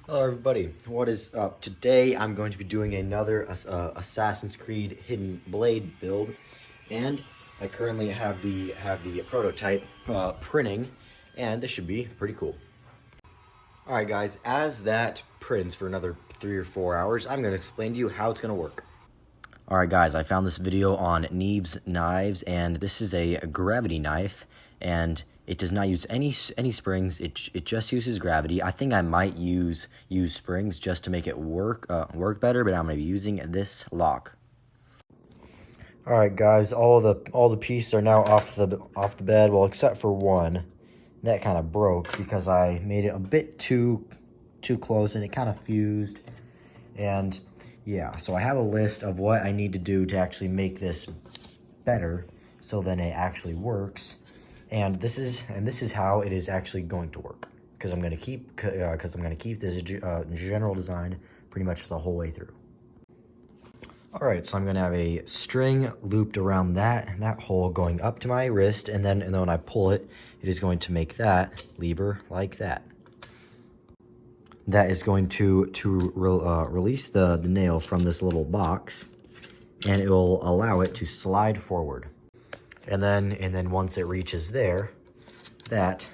Hello everybody, what is up? Today I'm going to be doing another Assassin's Creed Hidden Blade build, and I currently have the prototype printing, and this should be pretty cool. Alright guys, as that prints for another 3 or 4 hours, I'm going to explain to you how it's going to work. Alright guys, I found this video on Neves Knives, and this is a gravity knife, and it does not use any springs. It just uses gravity. I think I might use springs just to make it work better, but I'm going to be using this lock. Alright guys, all the pieces are now off the bed, well except for one. That kind of broke because I made it a bit too close and it kind of fused. And yeah, so I have a list of what I need to do to actually make this better so then it actually works. And this is how it is actually going to work, because I'm going to keep this general design pretty much the whole way through. All right, so I'm going to have a string looped around that hole going up to my wrist, and then when I pull it, it is going to make that lever like that. That is going to release the nail from this little box, and it will allow it to slide forward. And then once it reaches there, that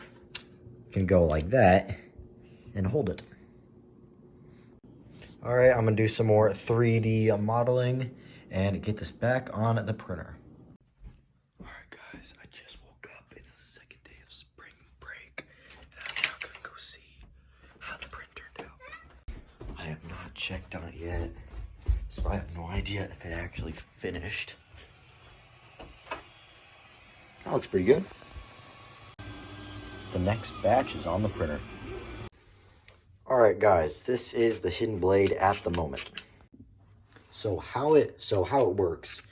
can go like that and hold it. All right, I'm gonna do some more 3D modeling and get this back on the printer. All right, guys, I just woke up. It's the second day of spring break, and I'm now gonna go see how the print turned out. I have not checked on it yet, so I have no idea if it actually finished. That looks pretty good. The next batch is on the printer. Alright guys, this is the Hidden Blade at the moment. So how it works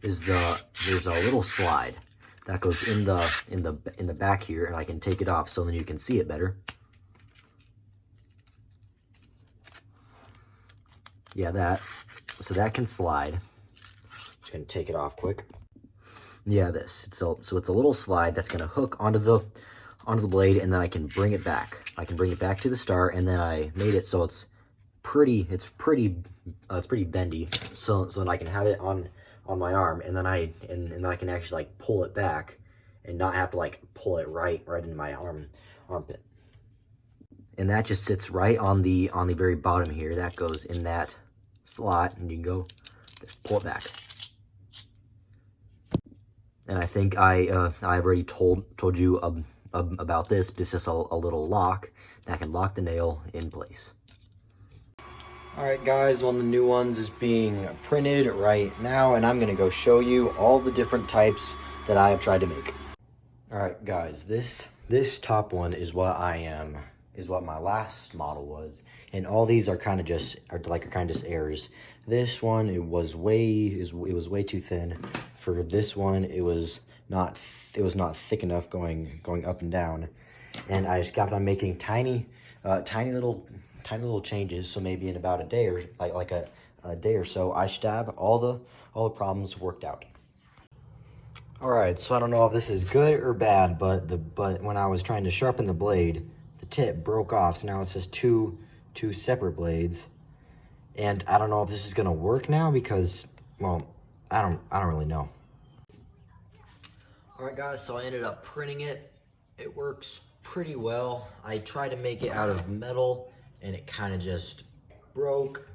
is there's a little slide that goes in the back here, and I can take it off so then you can see it better. Yeah, so that can slide. Just gonna take it off quick. Yeah, so it's a little slide that's gonna hook onto the blade, and then I can bring it back. I can bring it back to the start, and then I made it so it's pretty bendy, so that I can have it on my arm, and then I can actually like pull it back and not have to like pull it right into my armpit. And that just sits right on the very bottom here. That goes in that slot, and you can go just pull it back. And I think I've already told you about this. It's just a little lock that can lock the nail in place. Alright guys, one of the new ones is being printed right now, and I'm going to go show you all the different types that I have tried to make. Alright guys, this top one is what my last model was, and all these are kind of just errors. This one, it was way too thin. For this one, it was not thick enough going up and down, and I just kept on making tiny little changes. So maybe in about a day or like a day or so, I should have all the problems worked out. All right, so I don't know if this is good or bad, but when I was trying to sharpen the blade, the tip broke off, so now it's just two separate blades, and I don't know if this is gonna work now because, well, I don't really know. All right guys, so I ended up printing it. It works pretty well. I tried to make it out of metal and it kind of just broke,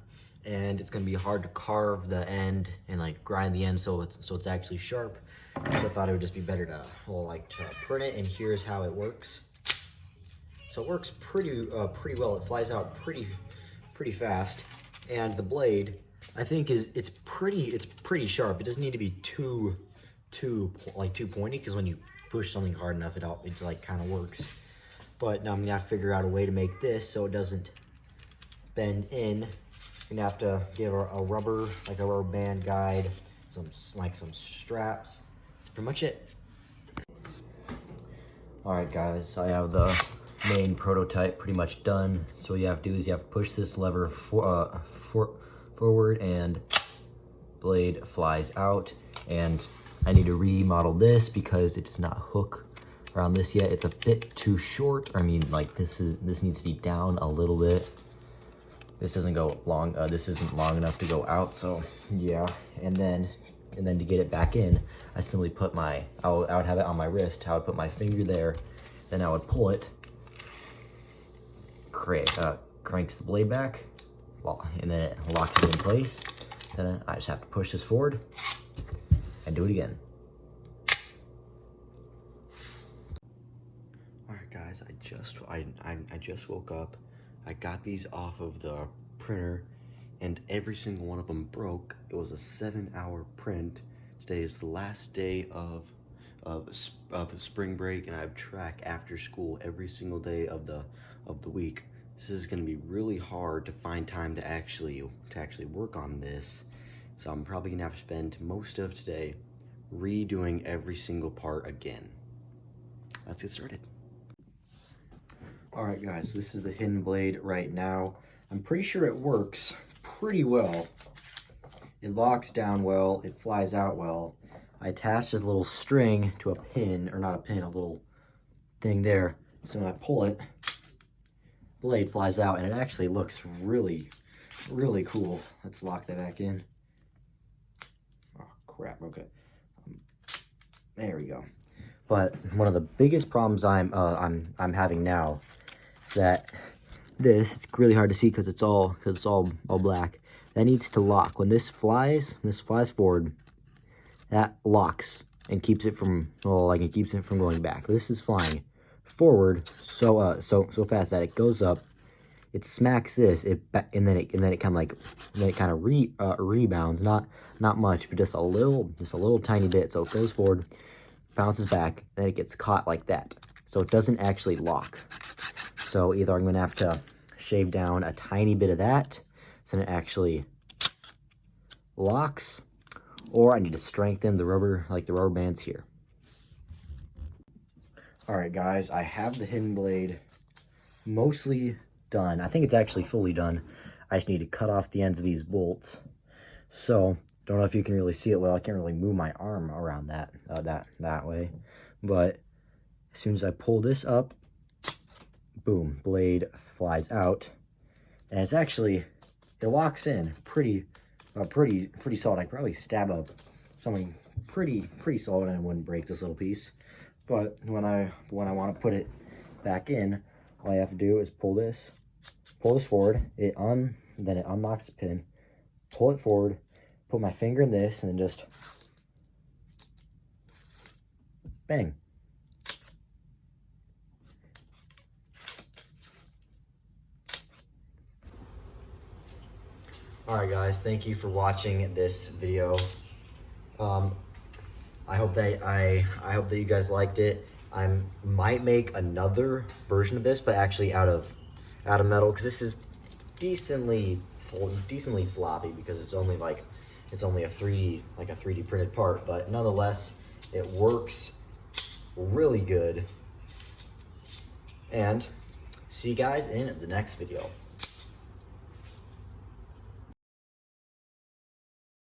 and it's gonna be hard to carve the end and like grind the end so it's actually sharp. So I thought it would just be better to print it, and here's how it works. So it works pretty well. It flies out pretty fast, and the blade, I think, it's pretty sharp. It doesn't need to be too pointy, because when you push something hard enough, it like kind of works. But now I'm gonna have to figure out a way to make this so it doesn't bend in. I'm gonna have to give a rubber band guide, some straps. That's pretty much it. All right, guys, I have the main prototype pretty much done. So what you have to do is you have to push this lever forward, and blade flies out. And I need to remodel this because it does not hook around this yet. It's a bit too short. I mean, like this needs to be down a little bit. this doesn't go long, this isn't long enough to go out, so yeah. And then to get it back in, I simply put I would have it on my wrist. I would put my finger there, then I would pull it, cranks the blade back, and then it locks it in place. Then I just have to push this forward and do it again. All right, guys, I just woke up. I got these off of the printer, and every single one of them broke. It was a 7-hour print. Today is the last day of spring break, and I have track after school every single day of the week. This is going to be really hard to find time to actually work on this. So I'm probably gonna have to spend most of today redoing every single part again. Let's get started. All right, guys, this is the hidden blade right now. I'm pretty sure it works pretty well. It locks down well, it flies out well. I attached this little string to a pin, or not a pin, a little thing there. So when I pull it, blade flies out, and it actually looks really, really cool. Let's lock that back in. Oh crap, okay. There we go. But one of the biggest problems I'm having now is that it's really hard to see because it's all black. That needs to lock. When this flies forward, that locks and keeps it from going back. This is flying forward so fast that it goes up, it smacks this, and then it kind of rebounds, not much, but just a little tiny bit. So it goes forward, bounces back, then it gets caught like that. So it doesn't actually lock. So either I'm gonna have to shave down a tiny bit of that so it actually locks, or I need to strengthen the rubber, like the rubber bands here. All right, guys, I have the hidden blade mostly done. I think it's actually fully done. I just need to cut off the ends of these bolts. So, don't know if you can really see it well. I can't really move my arm around that way. But as soon as I pull this up, boom, blade flies out. And it's actually, it locks in pretty solid. I could probably stab up something pretty solid and it wouldn't break this little piece. But when I want to put it back in, all I have to do is pull this forward, then it unlocks the pin, pull it forward, put my finger in this, and then just bang. Alright guys, thank you for watching this video. I hope that you guys liked it. I might make another version of this, but actually out of metal, because this is decently floppy, because it's only a 3D printed part, but nonetheless it works really good. And see you guys in the next video.